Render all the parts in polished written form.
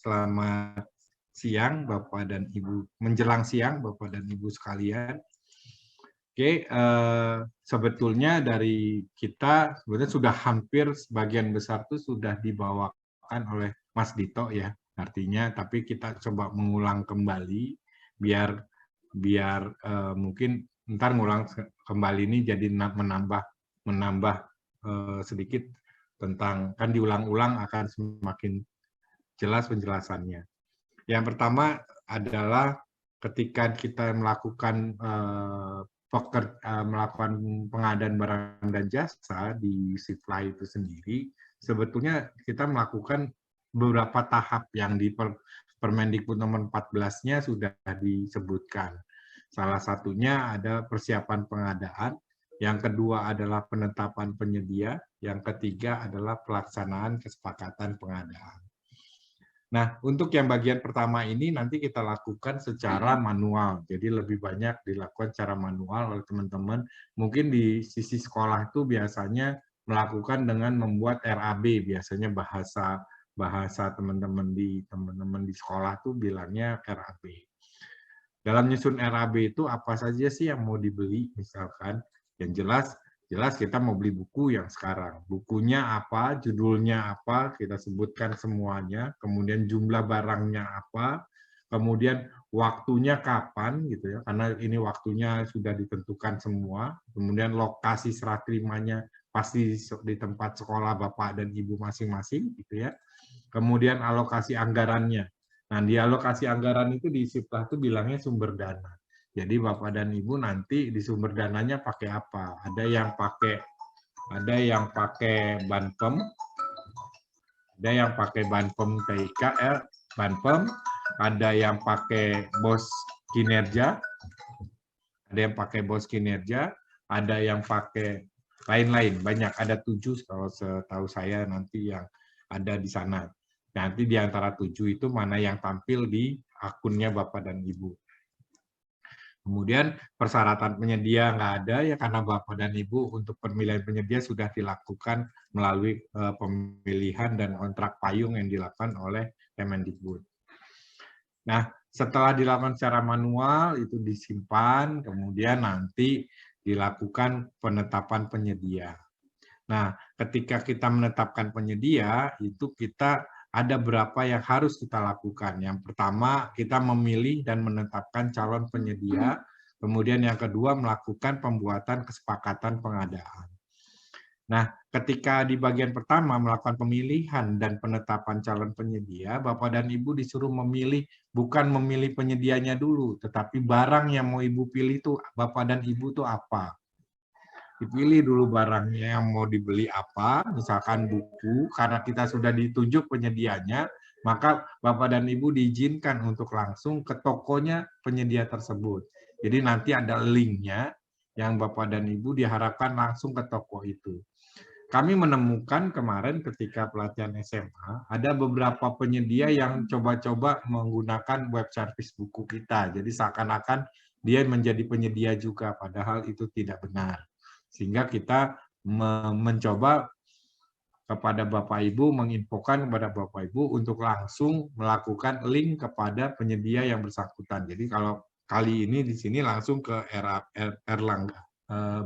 Selamat siang Bapak dan Ibu, menjelang siang Bapak dan Ibu sekalian. Oke, sebetulnya dari kita sebetulnya sudah hampir sebagian besar itu sudah dibawakan oleh Mas Dito ya, artinya tapi kita coba mengulang kembali biar biar mungkin ntar ngulang kembali ini jadi menambah sedikit tentang, kan diulang-ulang akan semakin jelas penjelasannya. Yang pertama adalah ketika kita melakukan melakukan pengadaan barang dan jasa di Sifla itu sendiri, sebetulnya kita melakukan beberapa tahap yang di Permendikbud nomor 14-nya sudah disebutkan. Salah satunya ada persiapan pengadaan, yang kedua adalah penetapan penyedia, yang ketiga adalah pelaksanaan kesepakatan pengadaan. Nah, untuk yang bagian pertama ini nanti kita lakukan secara manual. Jadi lebih banyak dilakukan secara manual oleh teman-teman. Mungkin di sisi sekolah itu biasanya melakukan dengan membuat RAB, biasanya bahasa teman-teman di sekolah tuh bilangnya RAB. Dalam nyusun RAB itu apa saja sih yang mau dibeli misalkan? Yang jelas kita mau beli buku yang sekarang. Bukunya apa, judulnya apa, kita sebutkan semuanya, kemudian jumlah barangnya apa, kemudian waktunya kapan gitu ya, karena ini waktunya sudah ditentukan semua, kemudian lokasi serah terimanya pasti di tempat sekolah Bapak dan Ibu masing-masing gitu ya. Kemudian alokasi anggarannya. Nah, di alokasi anggaran itu di Siplah itu bilangnya sumber dana. Jadi Bapak dan Ibu nanti di sumber dananya pakai apa? Ada yang pakai Banpem, ada yang pakai Banpem TIKL, Banpem, ada yang pakai BOS kinerja, ada yang pakai BOS kinerja, ada yang pakai lain-lain, banyak, ada 7 kalau setahu saya nanti yang ada di sana. Nanti di antara 7 itu mana yang tampil di akunnya Bapak dan Ibu. Kemudian persyaratan penyedia nggak ada ya karena Bapak dan Ibu untuk pemilihan penyedia sudah dilakukan melalui pemilihan dan kontrak payung yang dilakukan oleh Kemendikbud. Nah, setelah dilakukan secara manual itu disimpan, kemudian nanti dilakukan penetapan penyedia. Nah, ketika kita menetapkan penyedia, itu kita ada berapa yang harus kita lakukan. Yang pertama, kita memilih dan menetapkan calon penyedia. Kemudian yang kedua, melakukan pembuatan kesepakatan pengadaan. Nah, ketika di bagian pertama melakukan pemilihan dan penetapan calon penyedia, Bapak dan Ibu disuruh memilih, bukan memilih penyedianya dulu, tetapi barang yang mau Ibu pilih itu Bapak dan Ibu itu apa. Dipilih dulu barangnya yang mau dibeli apa, misalkan buku, karena kita sudah ditunjuk penyedianya, maka Bapak dan Ibu diizinkan untuk langsung ke tokonya penyedia tersebut. Jadi nanti ada linknya yang Bapak dan Ibu diharapkan langsung ke toko itu. Kami menemukan kemarin ketika pelatihan SMA, ada beberapa penyedia yang coba-coba menggunakan web service buku kita. Jadi seakan-akan dia menjadi penyedia juga, padahal itu tidak benar. Sehingga kita mencoba kepada Bapak Ibu, menginfokan kepada Bapak Ibu untuk langsung melakukan link kepada penyedia yang bersangkutan. Jadi kalau kali ini di sini langsung ke Erlangga,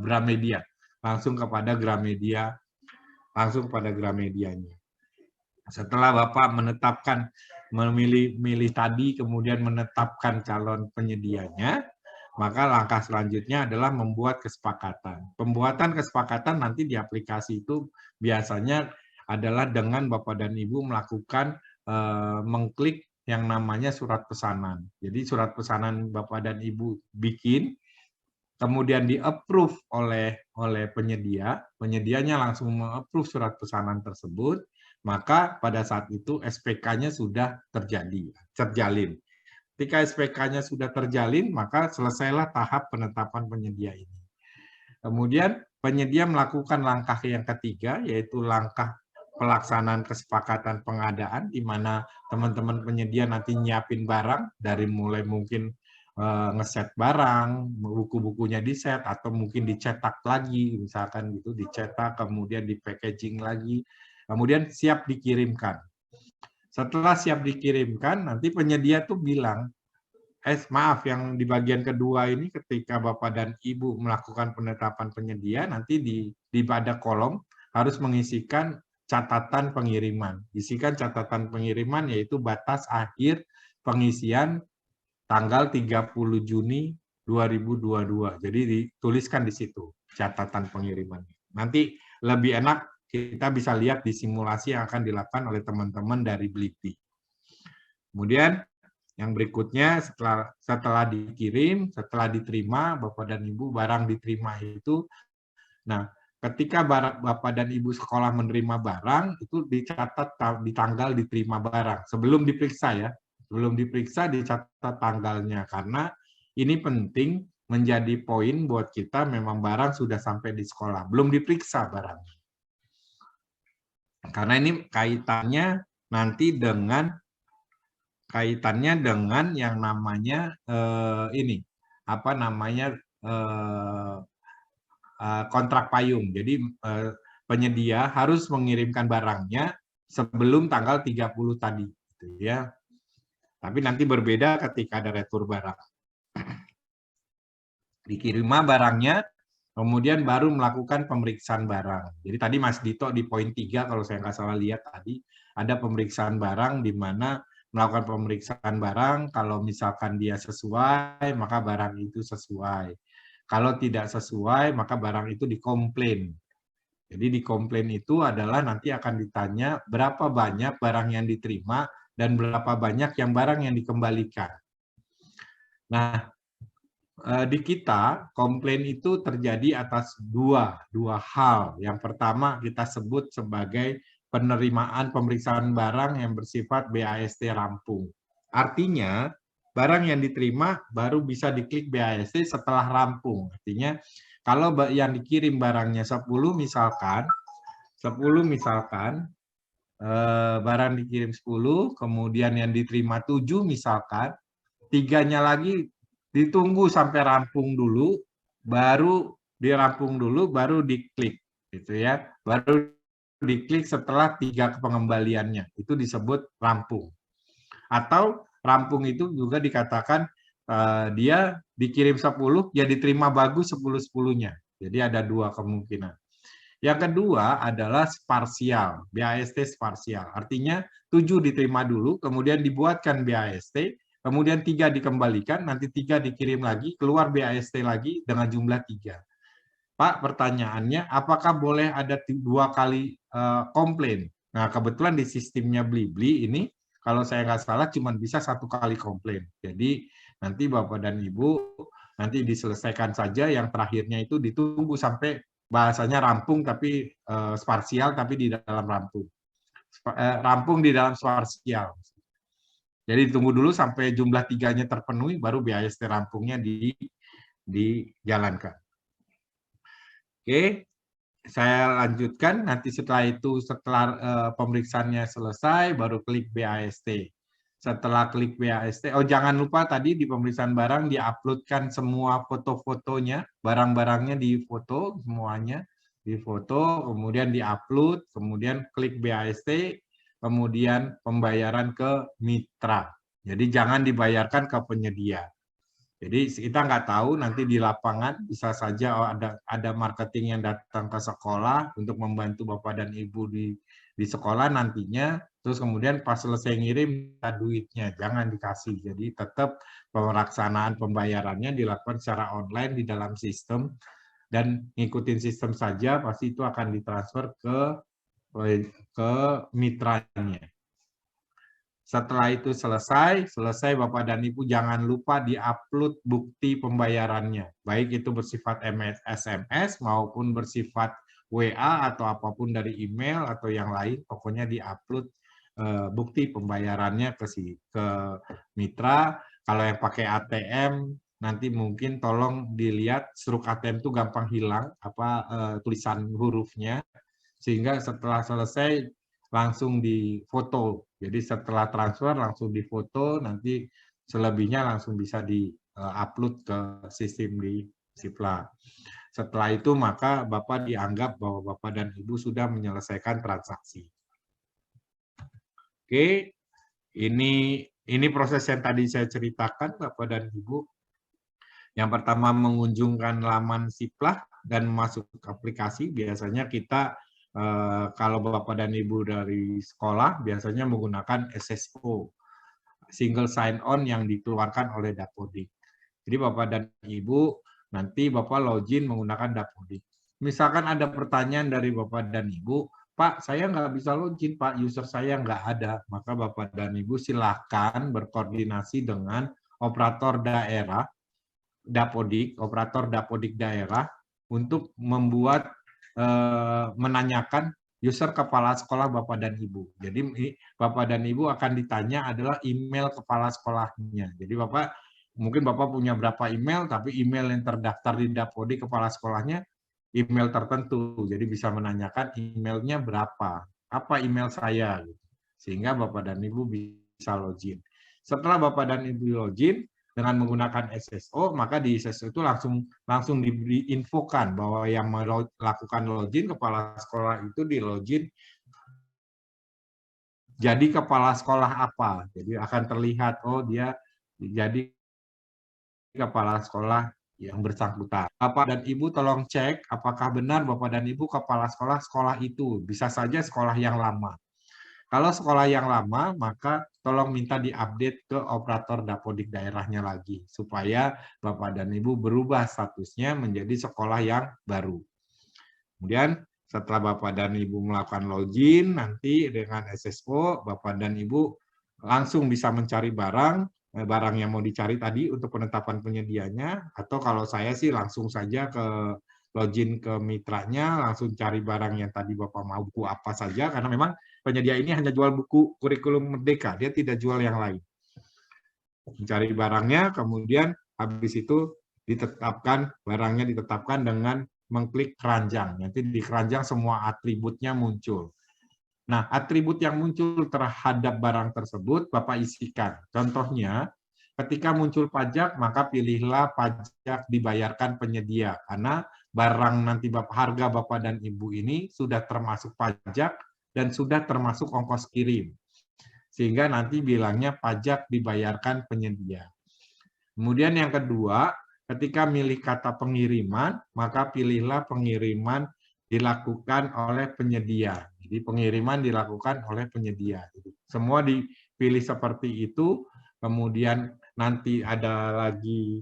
Gramedia, langsung kepada Gramedia, langsung pada Gramedianya. Setelah Bapak menetapkan, memilih tadi, kemudian menetapkan calon penyedianya, maka langkah selanjutnya adalah membuat kesepakatan. Pembuatan kesepakatan nanti di aplikasi itu biasanya adalah dengan Bapak dan Ibu melakukan mengklik yang namanya surat pesanan. Jadi surat pesanan Bapak dan Ibu bikin, kemudian di-approve oleh penyedia, penyedianya langsung meng-approve surat pesanan tersebut, maka pada saat itu SPK-nya sudah terjalin. Ketika SPK-nya sudah terjalin, maka selesailah tahap penetapan penyedia ini. Kemudian penyedia melakukan langkah yang ketiga, yaitu langkah pelaksanaan kesepakatan pengadaan, di mana teman-teman penyedia nanti nyiapin barang, dari mulai mungkin ngeset barang, buku-bukunya diset, atau mungkin dicetak lagi, misalkan gitu, dicetak, kemudian di packaging lagi, kemudian siap dikirimkan. Setelah siap dikirimkan, nanti penyedia tuh bilang, maaf, yang di bagian kedua ini ketika Bapak dan Ibu melakukan penetapan penyedia, nanti di pada kolom harus mengisikan catatan pengiriman. Isikan catatan pengiriman yaitu batas akhir pengisian tanggal 30 Juni 2022. Jadi dituliskan di situ catatan pengiriman. Nanti lebih enak kita bisa lihat di simulasi yang akan dilakukan oleh teman-teman dari Blippi. Kemudian yang berikutnya setelah dikirim, setelah diterima, Bapak dan Ibu barang diterima itu, nah ketika Bapak dan Ibu sekolah menerima barang, itu dicatat di tanggal diterima barang. Sebelum diperiksa ya, sebelum diperiksa dicatat tanggalnya, karena ini penting menjadi poin buat kita memang barang sudah sampai di sekolah. Belum diperiksa barangnya. Karena ini kaitannya nanti dengan yang namanya ini apa namanya kontrak payung. Jadi penyedia harus mengirimkan barangnya sebelum tanggal 30 tadi, gitu ya. Tapi nanti berbeda ketika ada retur barang. Dikirimlah barangnya, kemudian baru melakukan pemeriksaan barang. Jadi tadi Mas Dito di poin 3 kalau saya nggak salah lihat tadi ada pemeriksaan barang di mana melakukan pemeriksaan barang, kalau misalkan dia sesuai maka barang itu sesuai. Kalau tidak sesuai maka barang itu dikomplain. Jadi dikomplain itu adalah nanti akan ditanya berapa banyak barang yang diterima dan berapa banyak yang barang yang dikembalikan. Nah, di kita komplain itu terjadi atas dua hal. Yang pertama kita sebut sebagai penerimaan pemeriksaan barang yang bersifat BAST rampung. Artinya barang yang diterima baru bisa diklik BAST setelah rampung. Artinya kalau yang dikirim barangnya 10 misalkan barang dikirim 10, kemudian yang diterima 7 misalkan, 3-nya lagi ditunggu sampai rampung dulu, baru dirampung dulu, baru diklik, gitu ya. Baru diklik setelah 3 pengembaliannya, itu disebut rampung. Atau rampung itu juga dikatakan dia dikirim 10, ya diterima bagus 10-10-nya. Jadi ada 2 kemungkinan. Yang kedua adalah sparsial, BAST sparsial. Artinya 7 diterima dulu, kemudian dibuatkan BAST, kemudian 3 dikembalikan, nanti 3 dikirim lagi, keluar BAST lagi dengan jumlah 3. Pak, pertanyaannya, apakah boleh ada 2 kali komplain? Nah, kebetulan di sistemnya Blibli ini, kalau saya nggak salah, cuma bisa 1 kali komplain. Jadi, nanti Bapak dan Ibu, nanti diselesaikan saja, yang terakhirnya itu ditunggu sampai bahasanya rampung, tapi sparsial, tapi di dalam rampung. Rampung di dalam sparsial. Jadi ditunggu dulu sampai jumlah 3-nya terpenuhi, baru BAST rampungnya dijalankan. Oke, saya lanjutkan. Nanti setelah itu, setelah pemeriksaannya selesai, baru klik BAST. Setelah klik BAST, jangan lupa tadi di pemeriksaan barang diuploadkan semua foto-fotonya, barang-barangnya difoto semuanya, difoto, kemudian diupload, kemudian klik BAST, kemudian pembayaran ke mitra. Jadi jangan dibayarkan ke penyedia. Jadi kita nggak tahu nanti di lapangan bisa saja ada marketing yang datang ke sekolah untuk membantu Bapak dan Ibu di sekolah nantinya, terus kemudian pas selesai ngirim duitnya, jangan dikasih. Jadi tetap pelaksanaan pembayarannya dilakukan secara online di dalam sistem dan ngikutin sistem saja, pasti itu akan ditransfer ke mitranya. Setelah itu selesai Bapak dan Ibu jangan lupa di-upload bukti pembayarannya. Baik itu bersifat SMS maupun bersifat WA atau apapun dari email atau yang lain, pokoknya di-upload bukti pembayarannya ke mitra. Kalau yang pakai ATM, nanti mungkin tolong dilihat struk ATM itu gampang hilang tulisan hurufnya, sehingga setelah selesai langsung difoto. Jadi setelah transfer langsung difoto, nanti selebihnya langsung bisa di-upload ke sistem di Sipla. Setelah itu maka Bapak dianggap bahwa Bapak dan Ibu sudah menyelesaikan transaksi. Oke, Ini proses yang tadi saya ceritakan, Bapak dan Ibu. Yang pertama mengunjungkan laman Siplah dan masuk ke aplikasi. Biasanya kita kalau Bapak dan Ibu dari sekolah biasanya menggunakan SSO, single sign on yang dikeluarkan oleh Dapodik. Jadi Bapak dan Ibu nanti Bapak login menggunakan Dapodik. Misalkan ada pertanyaan dari Bapak dan Ibu, Pak, saya nggak bisa login, Pak, user saya nggak ada. Maka Bapak dan Ibu silakan berkoordinasi dengan operator daerah, Dapodik, operator Dapodik daerah, untuk membuat menanyakan user kepala sekolah Bapak dan Ibu. Jadi Bapak dan Ibu akan ditanya adalah email kepala sekolahnya. Jadi mungkin Bapak punya berapa email, tapi email yang terdaftar di Dapodik kepala sekolahnya email tertentu. Jadi bisa menanyakan emailnya berapa, apa email saya, sehingga Bapak dan Ibu bisa login. Setelah Bapak dan Ibu login dengan menggunakan SSO, maka di SSO itu langsung diinfokan bahwa yang melakukan login kepala sekolah itu di login jadi kepala sekolah apa. Jadi akan terlihat, oh dia jadi kepala sekolah yang bersangkutan. Bapak dan Ibu tolong cek apakah benar Bapak dan Ibu kepala sekolah itu. Bisa saja sekolah yang lama. Kalau sekolah yang lama, maka tolong minta diupdate ke operator Dapodik daerahnya lagi, supaya Bapak dan Ibu berubah statusnya menjadi sekolah yang baru. Kemudian setelah Bapak dan Ibu melakukan login, nanti dengan SSO, Bapak dan Ibu langsung bisa mencari barang yang mau dicari tadi untuk penetapan penyedianya, atau kalau saya sih langsung saja ke login ke mitranya, langsung cari barang yang tadi Bapak mau, buku apa saja, karena memang penyedia ini hanya jual buku kurikulum Merdeka, dia tidak jual yang lain. Mencari barangnya, kemudian habis itu barangnya ditetapkan dengan mengklik keranjang. Nanti di keranjang semua atributnya muncul. Nah, atribut yang muncul terhadap barang tersebut Bapak isikan. Contohnya, ketika muncul pajak, maka pilihlah pajak dibayarkan penyedia. Karena barang nanti harga Bapak dan Ibu ini sudah termasuk pajak dan sudah termasuk ongkos kirim. Sehingga nanti bilangnya pajak dibayarkan penyedia. Kemudian yang kedua, ketika milih kata pengiriman, maka pilihlah pengiriman dilakukan oleh penyedia. Jadi pengiriman dilakukan oleh penyedia. Semua dipilih seperti itu, kemudian nanti ada lagi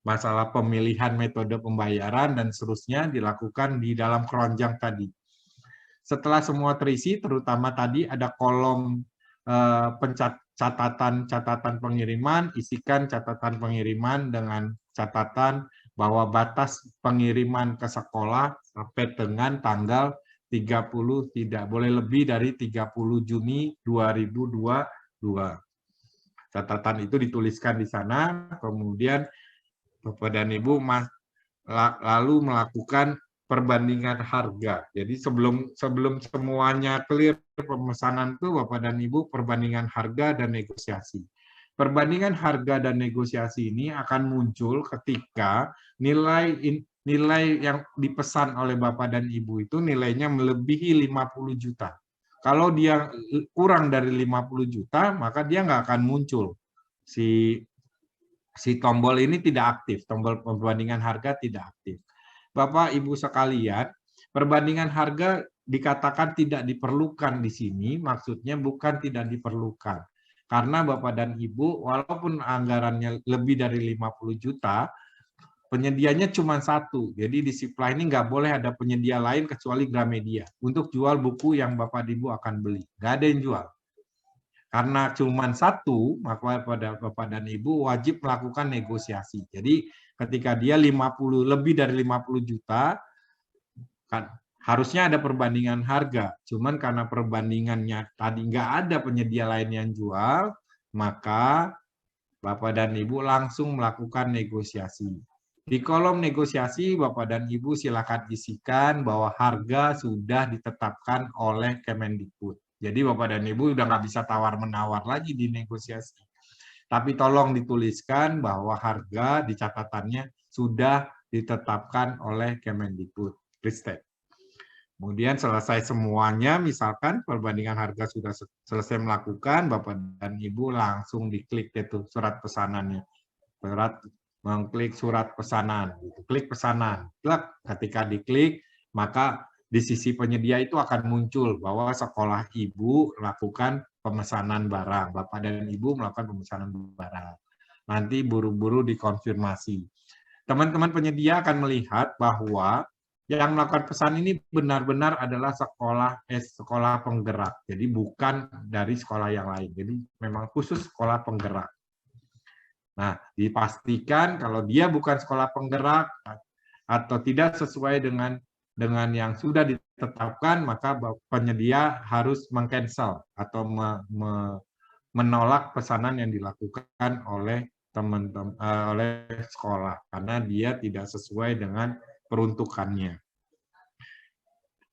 masalah pemilihan metode pembayaran dan seterusnya dilakukan di dalam keranjang tadi. Setelah semua terisi, terutama tadi ada kolom catatan pengiriman, isikan catatan pengiriman dengan catatan bahwa batas pengiriman ke sekolah sampai dengan tanggal 30, tidak boleh lebih dari 30 Juni 2022. Catatan itu dituliskan di sana, kemudian Bapak dan Ibu lalu melakukan perbandingan harga. Jadi sebelum semuanya clear pemesanan itu Bapak dan Ibu perbandingan harga dan negosiasi. Perbandingan harga dan negosiasi ini akan muncul ketika nilai yang dipesan oleh Bapak dan Ibu itu nilainya melebihi 50 juta. Kalau dia kurang dari 50 juta, maka dia nggak akan muncul. Si tombol ini tidak aktif, tombol perbandingan harga tidak aktif. Bapak Ibu sekalian, perbandingan harga dikatakan tidak diperlukan di sini, maksudnya bukan tidak diperlukan. Karena Bapak dan Ibu, walaupun anggarannya lebih dari 50 juta, penyedianya cuma satu. Jadi di Siplah ini nggak boleh ada penyedia lain kecuali Gramedia. Untuk jual buku yang Bapak dan Ibu akan beli. Nggak ada yang jual. Karena cuma satu, maka pada Bapak dan Ibu wajib melakukan negosiasi. Jadi ketika dia lebih dari 50 juta, kan harusnya ada perbandingan harga. Cuman karena perbandingannya tadi nggak ada penyedia lain yang jual, maka Bapak dan Ibu langsung melakukan negosiasi. Di kolom negosiasi, Bapak dan Ibu silakan isikan bahwa harga sudah ditetapkan oleh Kemendikbud. Jadi Bapak dan Ibu udah nggak bisa tawar-menawar lagi di negosiasi. Tapi tolong dituliskan bahwa harga di catatannya sudah ditetapkan oleh Kemendikbud. Ristek. Kemudian selesai semuanya, misalkan perbandingan harga sudah selesai melakukan, Bapak dan Ibu langsung diklik itu surat pesanannya. Mengklik surat pesanan, klik pesanan. Ketika diklik, maka di sisi penyedia itu akan muncul bahwa sekolah Ibu lakukan pemesanan barang, Bapak dan Ibu melakukan pemesanan barang. Nanti buru-buru dikonfirmasi. Teman-teman penyedia akan melihat bahwa yang melakukan pesan ini benar-benar adalah sekolah penggerak. Jadi bukan dari sekolah yang lain. Jadi memang khusus sekolah penggerak. Nah, dipastikan kalau dia bukan sekolah penggerak atau tidak sesuai dengan yang sudah ditetapkan, maka penyedia harus meng-cancel atau menolak pesanan yang dilakukan oleh teman-teman oleh sekolah karena dia tidak sesuai dengan peruntukannya.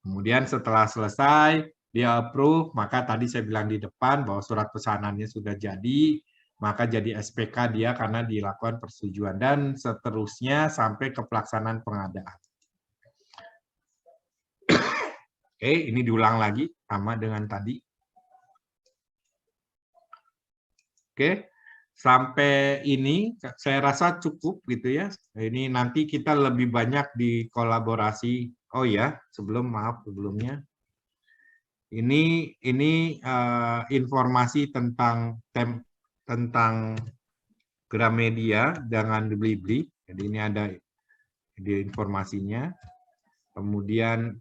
Kemudian setelah selesai dia approve, maka tadi saya bilang di depan bahwa surat pesanannya sudah jadi, maka jadi SPK dia karena dilakukan persetujuan dan seterusnya sampai ke pelaksanaan pengadaan. Oke, ini diulang lagi sama dengan tadi. Oke, sampai ini saya rasa cukup gitu ya. Ini nanti kita lebih banyak di kolaborasi. Oh ya, maaf sebelumnya. Ini informasi tentang Gramedia, jangan dibeli-beli. Jadi ini ada di informasinya. Kemudian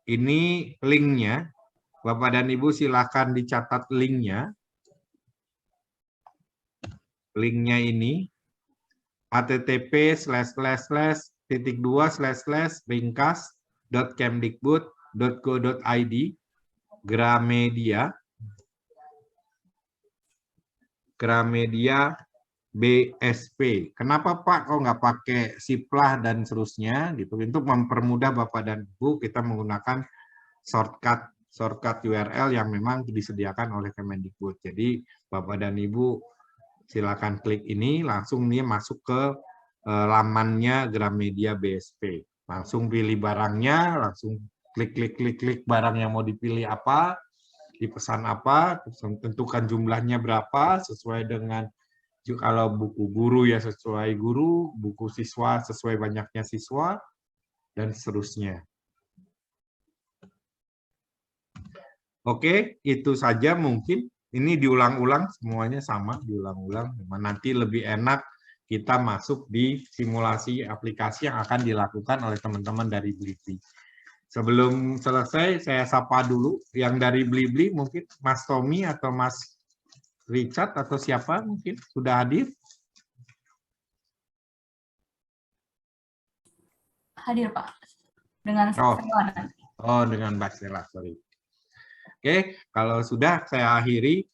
ini linknya. Bapak dan Ibu silakan dicatat linknya. Linknya ini http://ringkas.kemdikbud.go.id Gramedia BSP. Kenapa Pak kok nggak pakai Siplah dan seterusnya gitu? Untuk mempermudah Bapak dan Ibu kita menggunakan shortcut URL yang memang disediakan oleh Kemendikbud. Jadi Bapak dan Ibu silakan klik ini, langsung dia masuk ke lamannya Gramedia BSP. Langsung pilih barangnya, langsung klik barang yang mau dipilih apa, dipesan apa, tentukan jumlahnya berapa, sesuai dengan kalau buku guru ya sesuai guru, buku siswa sesuai banyaknya siswa, dan seterusnya. Oke, itu saja mungkin. Ini diulang-ulang, semuanya sama, diulang-ulang. Nanti lebih enak kita masuk di simulasi aplikasi yang akan dilakukan oleh teman-teman dari Blibli. Sebelum selesai, saya sapa dulu. Yang dari Blibli mungkin Mas Tommy atau Mas Richard atau siapa mungkin sudah hadir? Hadir, Pak. Dengan Stella. Oh, dengan Mbak Stella, sorry. Oke, kalau sudah saya akhiri.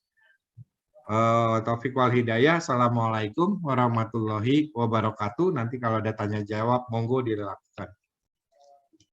Taufik wal hidayah. Assalamualaikum warahmatullahi wabarakatuh. Nanti kalau ada tanya jawab, monggo dilakukan.